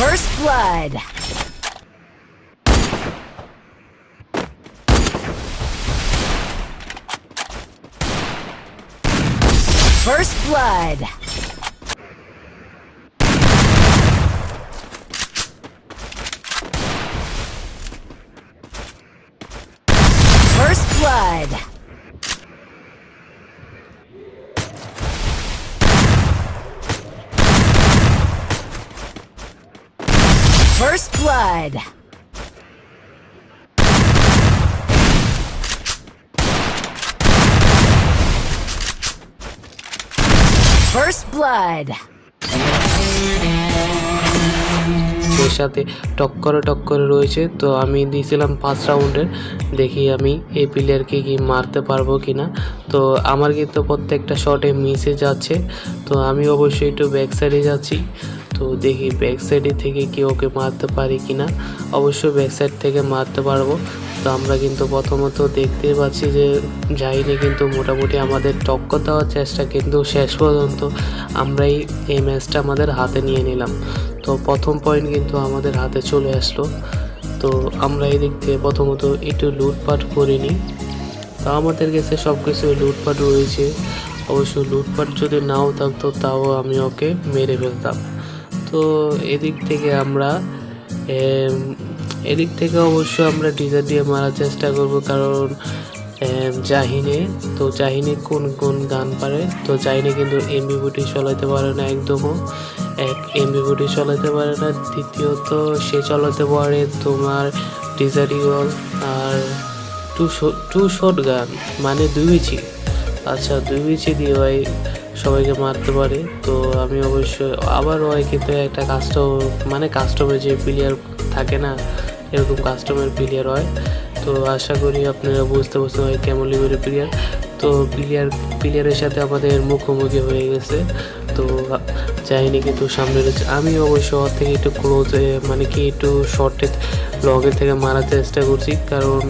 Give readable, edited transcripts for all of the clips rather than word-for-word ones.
First blood. First blood. First blood. First blood. First blood. এর সাথে টক্করে রয়েছে, তো আমি দিয়েছিলাম 5 রাউন্ডের। দেখি আমি এই প্লেয়ারকে কি মারতে পারবো কিনা। তো আমার কিন্তু প্রত্যেকটা শটে মিসে যাচ্ছে, তো আমি অবশ্যই একটু ব্যাক সাইডে যাচ্ছি। তো দেখি ব্যাক সাইডে থেকে কি ওকে মারতে পারি কিনা। অবশ্যই ব্যাক সাইড থেকে মারতে পারবো। তো আমরা কিন্তু প্রথমত দেখতেই পাচ্ছি যে জাহিনে কিন্তু মোটামুটি আমাদের টক্কর দেওয়ার চেষ্টা, কিন্তু শেষ পর্যন্ত আমরাই এই ম্যাচটা আমাদের হাতে নিয়ে নিলাম। তো প্রথম পয়েন্ট কিন্তু আমাদের হাতে চলে আসলো। তো আমরা এই দিক থেকে প্রথমত একটু লুটপাট করে নিই। তো আমাদের কাছে সব কিছু লুটপাট রয়েছে। অবশ্য লুটপাট যদি নাও থাকতো তাও আমি ওকে মেরে ফেলতাম। তো এদিক থেকে অবশ্য আমরা ডিজার দিয়ে মারার চেষ্টা করব, কারণ জাহিনে কোন গান পারে। তো জাহিনে কিন্তু এমবি40 চালাতে পারে না, একদমও এমবি40 চালাতে পারে না। দ্বিতীয়ত সে চালাতে পারে তোমার ডিজার ইগল আর টু শট গান, মানে 2 বিচি। আচ্ছা, 2 বিচি দিয়ে ভাই সবাইকে মারতে পারে। তো আমি অবশ্যই আবার ওই কিন্তু একটা কাস্টমের যে প্লেয়ার থাকে না, এরকম কাস্টমার প্লেয়ার হয়। তো আশা করি আপনারা বুঝতে পারছেন হয় কেমন লেভেলের প্লেয়ার। তো প্লেয়ারের সাথে আমাদের মুখোমুখি হয়ে গেছে। তো যাইনি কিন্তু সামনে রয়েছে। আমি অবশ্য ওর থেকে একটু ক্লোজে একটু শর্টে লগের থেকে মারার চেষ্টা করছি, কারণ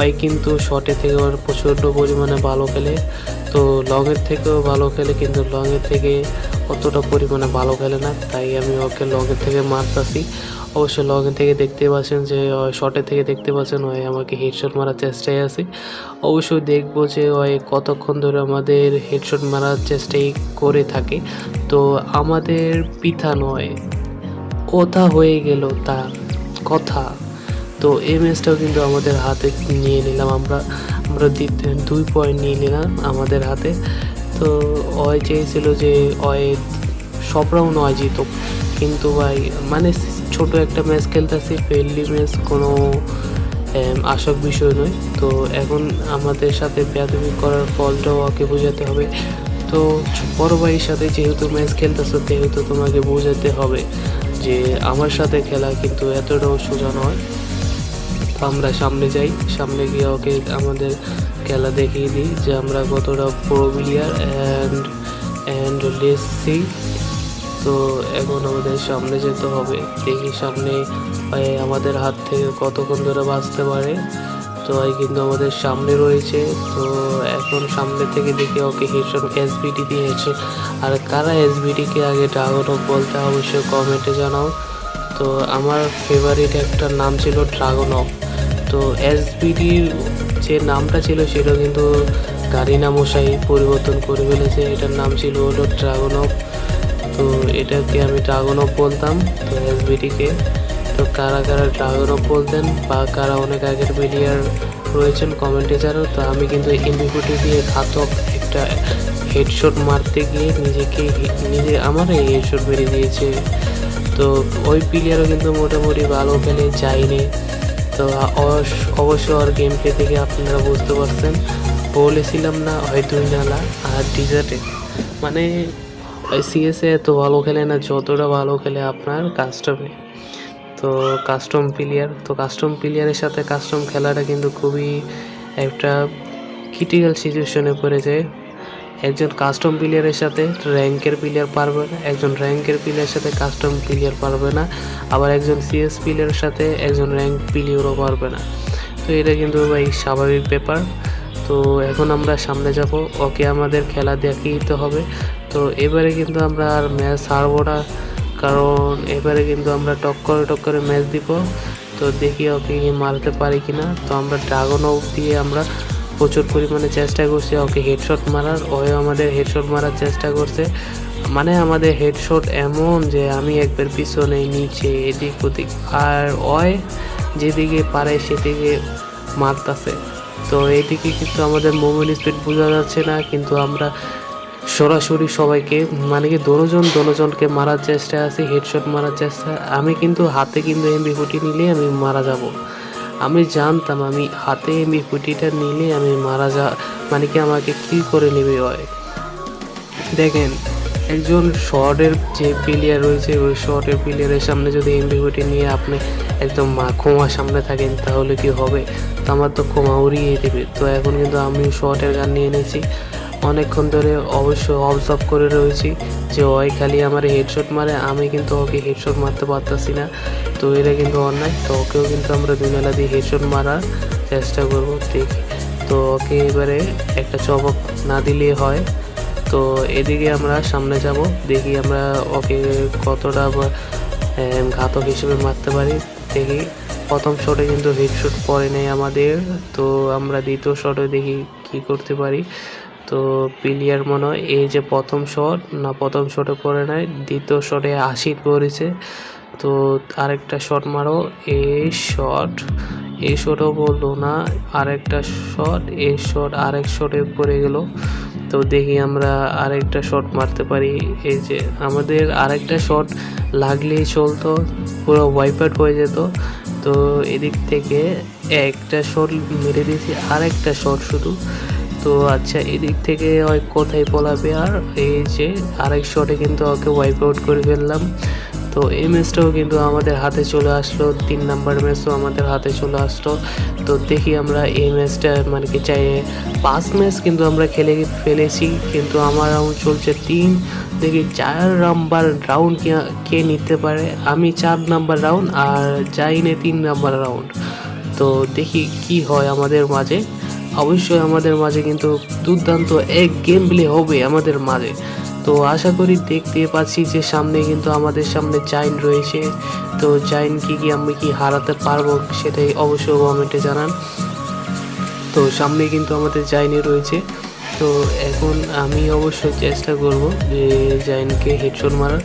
ওই কিন্তু শর্টে থেকে ওর প্রচণ্ড পরিমাণে ভালো খেলে। তো লগের থেকেও ভালো খেলে, কিন্তু লগের থেকে অতটা পরিমাণে ভালো খেলে না, তাই আমি ওকে লগের থেকে মারতাছি। অবশ্য লগের থেকে দেখতে পাচ্ছেন যে শর্টের থেকে দেখতে পাচ্ছেন ওই আমাকে হেডশট মারার চেষ্টায় আছে। অবশ্যই দেখবো যে ওই কতক্ষণ ধরে আমাদের হেডশট মারার চেষ্টাই করে থাকে। তো আমাদের পিঠা নয় কথা হয়ে গেল তার কথা। তো এই ম্যাচটাও কিন্তু আমাদের হাতে নিয়ে নিলাম আমরা 2 পয়েন্ট নিয়ে নিলাম আমাদের হাতে। তো ওই চেয়েছিল যে ওই সব রাউন্ড নয় জিত, কিন্তু ভাই ছোট একটা ম্যাচ খেলতেছি, ফ্রেন্ডলি ম্যাচ, কোনো আশার বিষয় নয়। তো এখন আমাদের সাথে বেয়াদবি করার ফলটাও ওকে বোঝাতে হবে। তো বড় ভাইয়ের সাথে যেহেতু ম্যাচ খেলতেছো, সেহেতু তোমাকে বোঝাতে হবে যে আমার সাথে খেলা কিন্তু এতটাও সোজা নয়। তো আমরা সামনে যাই, সামনে গিয়ে ওকে আমাদের খেলা দেখিয়ে দিই যে আমরা কতটা pro player and let's see. তো এখন আমাদের সামনে যেতে হবে, দেখি সামনে আমাদের হাত থেকে কতক্ষণ ধরে বাঁচতে পারে। তো কিন্তু আমাদের সামনে রয়েছে। তো এখন সামনে থেকে দেখি ওকে হেডশট এসবিটি দিয়েছে। আর কারা এসবিটিকে আগে ড্রাগন হক বলতে অবশ্যই কমেন্টে জানাও। তো আমার ফেভারিট একটা নাম ছিল ড্রাগন হক। তো এসবিটির যে নামটা ছিল সেটা কিন্তু গারিনা মশাই পরিবর্তন করে ফেলেছে, এটার নাম ছিল হলো ড্রাগন হক। তো এটাকে আমি ড্রাগন হক বলতাম, তো এসবিটিকে। তো কারা ড্রাগন হক বলতেন বা কারা অনেক আগের প্লেয়ার রয়েছেন কমেন্টে জানাও। তো আমি কিন্তু এমবি40 দিয়ে ঘাতক একটা হেডশট মারতে গিয়ে নিজে আমার এই হেডশট মেরে দিয়েছে। তো ওই প্লেয়ারও কিন্তু মোটামুটি ভালো খেলে যায়নি। তো অবশ্য ওর গেম প্লে থেকে আপনারা বুঝতে পারছেন, বলেছিলাম না হয়তো নালা আর ডিজার্টে সিএসএ এত ভালো খেলে না যতটা ভালো খেলে আপনার কাস্টমে। তো কাস্টম প্লেয়ারের সাথে কাস্টম খেলাটা কিন্তু খুবই একটা ক্রিটিক্যাল সিচুয়েশনে পড়ে যায়। একজন কাস্টম প্লেয়ারের সাথে র্যাঙ্কের প্লেয়ার পারবে না, একজন র্যাঙ্কের প্লেয়ারের সাথে কাস্টম প্লেয়ার পারবে না, আবার একজন সিএস প্লেয়ারের সাথে একজন র্যাঙ্ক প্লেয়ারও পারবে না। তো এটা কিন্তু ভাই স্বাভাবিক ব্যাপার। তো এখন আমরা সামনে যাব, ওকে আমাদের খেলা দেখিয়ে দিতে হবে। তো এবারে কিন্তু আমরা আর ম্যাচ হারবো না, কারণ এবারে কিন্তু আমরা টক্করে ম্যাচ দিব। তো দেখি ওকে মারতে পারি কিনা। তো আমরা ড্রাগন অফ দিয়ে আমরা প্রচুর পরিমাণে চেষ্টা করছি ওকে হেডশট মারার। ও আমাদের হেডশট মারার চেষ্টা করছে, মানে আমাদের হেডশট এমন যে আমি একবার পিছনে নিচে এদিক ওদিক, আর ওই যেদিকে পারে সেদিকে মারতেছে। তো এইদিকে কিন্তু আমাদের মুভমেন্ট স্পিড বোঝা যাচ্ছে না, কিন্তু আমরা সরাসরি সবাইকে মানে কি দোনোজনকে মারার চেষ্টা আছে, হেডশট মারার চেষ্টা। আমি কিন্তু হাতে কিন্তু MP40 নিলে আমি মারা যাব। আমি জানতাম আমি হাতে MP40টা নিলে আমি মারা মানে কি আমাকে কিল করে নেবে হয়। দেখেন একজন শর্টের যে প্লেয়ার রয়েছে ওই শর্টের প্লেয়ারের সামনে যদি MP40 নিয়ে আপনি একদম ক্ষমা সামনে থাকেন তাহলে কি হবে? তো আমার তো ক্ষমা উড়িয়ে দেবে। তো এখন কিন্তু আমি শর্টের গান নিয়ে নিয়েছি, অনেকক্ষণ ধরে অবশ্যই অবজার্ভ করে রয়েছি যে ওই খালি আমার হেডশট মারে, আমি কিন্তু ওকে হেডশট মারতে পারতেছি না। তো এটা কিন্তু অন্যায়। তো ওকেও কিন্তু আমরা দুমেলা দিয়ে হেডশট মারার চেষ্টা করবো, দেখি। তো ওকে এবারে একটা চবক না দিলে হয়। তো এদিকে আমরা সামনে যাব, দেখি আমরা ওকে কতটা ঘাতক হিসেবে মারতে পারি দেখি। প্রথম শটে কিন্তু হেডশট পড়ে নেই আমাদের। তো আমরা দ্বিতীয় শটে দেখি কি করতে পারি। তো প্লেয়ার মনে হয় এই যে প্রথম শটে পড়ে নাই, দ্বিতীয় শটে 80 পড়েছে। তো আরেকটা শট মারো, এই শটও বললো না, আরেকটা শট, এই শট আরেক শটে পড়ে গেল। তো দেখি আমরা আরেকটা শট মারতে পারি। এই যে আমাদের আরেকটা শট লাগলেই চলতো, পুরো ওয়াইপ আউট হয়ে যেত। তো এদিক থেকে একটা শট মেরে দিয়েছি, আরেকটা শট শুধু। তো আচ্ছা এদিক থেকে ওই কোথায় পলাবে, আর এই যে আরেক শটে কিন্তু ওকে ওয়াইপ আউট করে ফেললাম। তো এই ম্যাচটাও কিন্তু আমাদের হাতে চলে আসলো, 3 নাম্বার ম্যাচও আমাদের হাতে চলে আসলো। তো দেখি আমরা এই ম্যাচটা মানে কি চাই 5 ম্যাচ কিন্তু আমরা খেলে ফেলেছি, কিন্তু আমার রাউন্ড চলছে 3। দেখি 4 নাম্বার রাউন্ড কে নিতে পারে। আমি 4 নাম্বার রাউন্ড আর যাইনে 3 নাম্বার রাউন্ড। তো দেখি কি হয় আমাদের মাঝে। অবশ্যই আমাদের মাঝে কিন্তু দুর্দান্ত এক গেম প্লে হবে আমাদের মাঝে। তো আশা করি দেখতে পাচ্ছি যে সামনে কিন্তু আমাদের সামনে জাইন রয়েছে। তো জাইন কি আমি কি হারাতে পারবো সেটাই অবশ্যই কমেন্টে জানান। তো সামনে কিন্তু আমাদের জাইনে রয়েছে। তো এখন আমি অবশ্যই চেষ্টা করব যে জাইনকে হেডশট মারার।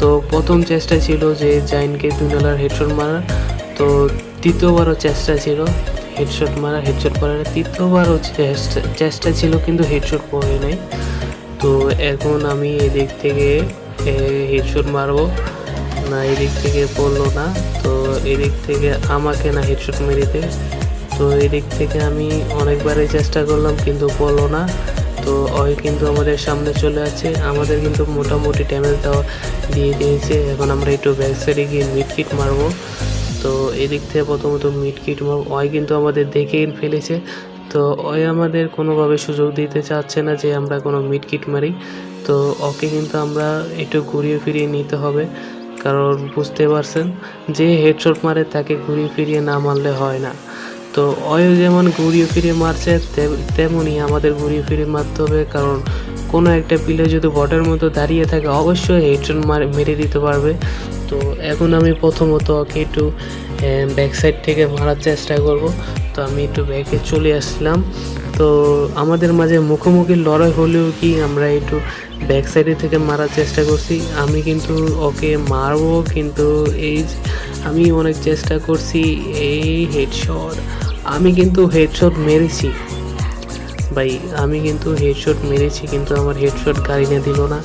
তো প্রথম চেষ্টা ছিল যে জাইনকে 2 নালার হেডশট মারার। তো দ্বিতীয়বারও চেষ্টা ছিল হেডশট মারার, তৃতীয়বারও চেষ্টা ছিল কিন্তু হেডশট পড়ে নাই। তো এখন আমি এদিক থেকে হেডশট মারবো না, এদিক থেকে পড়লো না। তো এদিক থেকে আমাকে না হেডশট মেরেতে। তো এদিক থেকে আমি অনেকবারই চেষ্টা করলাম কিন্তু পড়লো না। তো ওই কিন্তু আমাদের সামনে চলে আছে, আমাদের কিন্তু মোটামুটি ড্যামেজ দিয়ে দিয়েছে। এখন আমরা একটু ব্যাক সাইডে গিয়ে মিড কিট মারবো। তো এদিক থেকে প্রথমত মিড কিট মারবো, ওই কিন্তু আমাদের দেখে ফেলেছে। তো ওই আমাদের কোনোভাবে সুযোগ দিতে চাচ্ছে না যে আমরা কোনো মিড কিট মারি। তো ওকে কিন্তু আমরা একটু ঘুরিয়ে ফিরিয়ে নিতে হবে, কারণ বুঝতে পারছেন যে হেডশট মারে তাকে ঘুরিয়ে ফিরিয়ে না মারলে হয় না। তো ওই যেমন ঘুরিয়ে ফিরিয়ে মারছে তেমনই আমাদের ঘুরিয়ে ফিরিয়ে মারতে হবে, কারণ কোনো একটা প্লেয়ার যদি বটের মতো দাঁড়িয়ে থাকে অবশ্যই হেডশট মেরে দিতে পারবে। তো এখন আমি প্রথমত ওকে একটু ব্যাক সাইড থেকে মারার চেষ্টা করব। তো আমি একটু ব্যাকে চলে আসলাম। তো আমাদের মাঝে মুখোমুখি লড়াই হলেও কি আমরা একটু ব্যাক সাইডে থেকে মারার চেষ্টা করছি। আমি কিন্তু ওকে মারবো, কিন্তু এই আমি অনেক চেষ্টা করছি। এই হেডশট আমি কিন্তু হেডশট মেরেছি ভাই, আমি কিন্তু হেডশট মেরেছি, কিন্তু আমার হেডশট গাড়িনে দিল না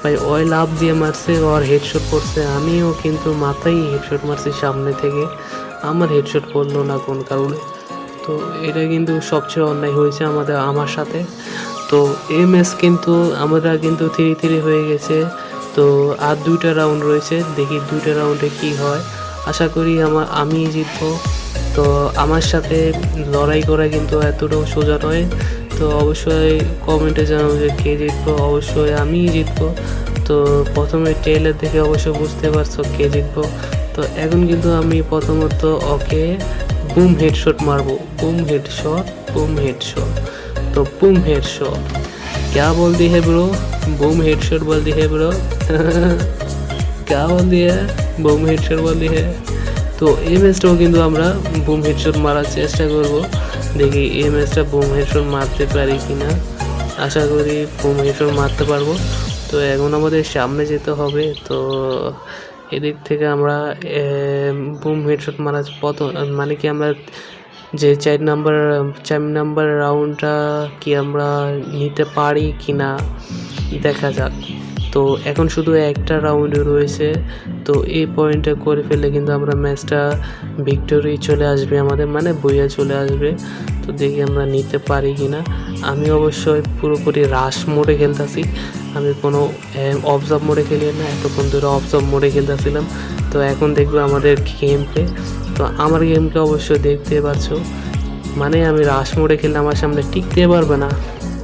ভাই। ওই লাভ দিয়ে মারছে, ওর হেডশট পড়ছে, আমিও কিন্তু মাথায় হেডশট মারছি সামনে থেকে, আমার হেডশট পড়লো না কোন কারণে। তো এটা কিন্তু সবচেয়ে অন্যায় হয়েছে আমার সাথে। তো এই ম্যাচ কিন্তু আমরা কিন্তু 3-3 হয়ে গেছে। তো আর 2টা রাউন্ড রয়েছে, দেখি 2টা রাউন্ডে কি হয়। আশা করি আমি জিতবো। তো আমার সাথে লড়াই করা কিন্তু এতটাও সোজা নয়। তো অবশ্যই কমেন্টে জানাবো যে কে জিতবো। অবশ্যই আমিই জিতবো। তো প্রথমে ট্রেলার দেখে অবশ্যই বুঝতে পারছো কে জিতবো। তো এখন কিন্তু আমি প্রথমত ওকে বুম হেডশট मारबो, बुम हेडशॉट। तो बुम हेडशॉट क्या बोल दी है ब्रो, बुम हेडशॉट बोल दी है ब्रो। क्या बोल दिया বুম হেডশট বলি হ্যাঁ। তো এই ম্যাচটাও কিন্তু আমরা বুম হেডশট মারার চেষ্টা করব, দেখি এই ম্যাচটা বুম হেডশট মারতে পারি কিনা। আশা করি বুম হেডশট মারতে পারবো। তো এখন আমাদের সামনে যেতে হবে। তো এদিক থেকে আমরা বুম হেডশট মারার পথ মানে কি আমরা যে 4 নাম্বার রাউন্ডটা কি আমরা নিতে পারি কি না দেখা যাক। তো এখন শুধু একটা রাউন্ডে রয়েছে, তো এই পয়েন্টটা করে ফেললে কিন্তু আমরা ম্যাচটা ভিক্টোরি চলে আসবে আমাদের, মানে বইয়া চলে আসবে। তো দেখি আমরা নিতে পারি কি না। আমি অবশ্যই পুরোপুরি রাশ মোডে খেলতেছি, আমি কোনো অবজার্ভ মোডে খেলি না, এতক্ষণ ধরে অবজার্ভ মোডে খেলতেছিলাম। তো এখন দেখবো আমাদের গেম প্লে। তো আমার গেমকে অবশ্যই দেখতে পাচ্ছ, মানে আমি রাশ মোডে খেললে আমার সামনে টিকতে পারবে না।